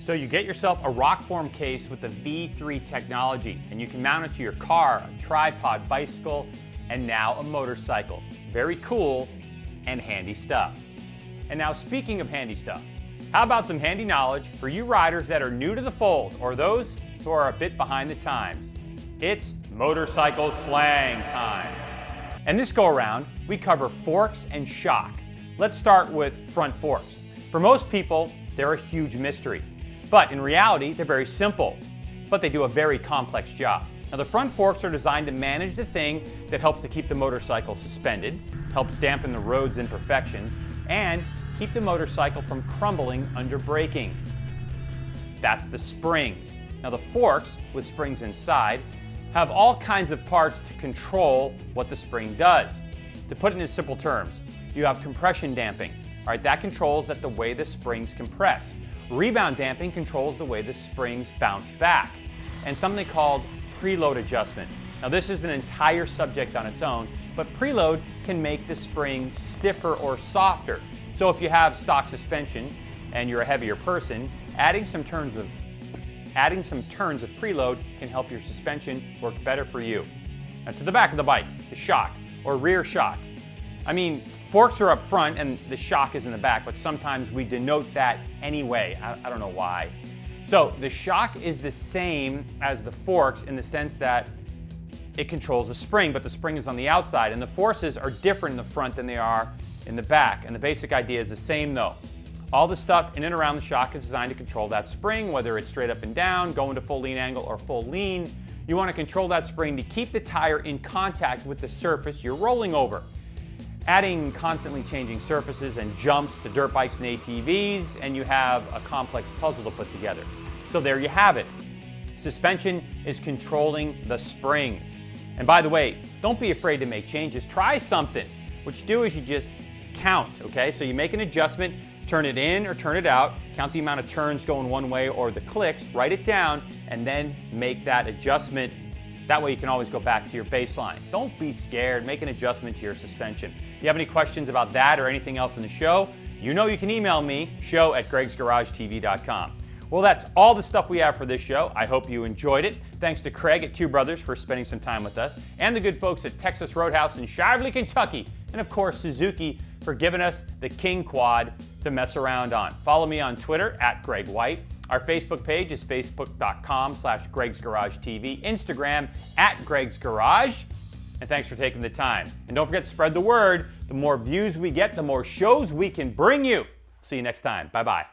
So you get yourself a Rokform case with the V3 technology, and you can mount it to your car, a tripod, bicycle, and now a motorcycle. Very cool and handy stuff. And now speaking of handy stuff, how about some handy knowledge for you riders that are new to the fold or those who are a bit behind the times? It's Motorcycle Slang time. And this go around, we cover forks and shock. Let's start with front forks. For most people, they're a huge mystery. But in reality, they're very simple, but they do a very complex job. Now the front forks are designed to manage the thing that helps to keep the motorcycle suspended, helps dampen the road's imperfections, and keep the motorcycle from crumbling under braking. That's the springs. Now the forks, with springs inside, have all kinds of parts to control what the spring does. To put it in simple terms, you have compression damping. All right, that controls the way the springs compress. Rebound damping controls the way the springs bounce back. And something called preload adjustment. Now this is an entire subject on its own, but preload can make the spring stiffer or softer. So if you have stock suspension and you're a heavier person, adding some turns of preload can help your suspension work better for you. Now to the back of the bike, the shock or rear shock. I mean, forks are up front and the shock is in the back, but sometimes we denote that anyway. I don't know why. So the shock is the same as the forks in the sense that it controls the spring, but the spring is on the outside, and the forces are different in the front than they are in the back. And the basic idea is the same though. All the stuff in and around the shock is designed to control that spring, whether it's straight up and down, going to full lean angle, or full lean. You want to control that spring to keep the tire in contact with the surface you're rolling over. Adding constantly changing surfaces and jumps to dirt bikes and ATVs, and you have a complex puzzle to put together. So there you have it. Suspension is controlling the springs. And by the way, don't be afraid to make changes. Try something. What you do is you just count, okay? So you make an adjustment, turn it in or turn it out, count the amount of turns going one way or the clicks, write it down, and then make that adjustment. That way you can always go back to your baseline. Don't be scared, make an adjustment to your suspension. If you have any questions about that or anything else in the show, you know you can email me, show@gregsgaragetv.com. Well, that's all the stuff we have for this show. I hope you enjoyed it. Thanks to Craig at Two Brothers for spending some time with us, and the good folks at Texas Roadhouse in Shively, Kentucky, and of course Suzuki for giving us the KindQuad to mess around on. Follow me on Twitter @GregWhite. Our Facebook page is facebook.com/GregsGarageTV, Instagram @GregsGarage. And thanks for taking the time. And don't forget to spread the word. The more views we get, the more shows we can bring you. See you next time. Bye-bye.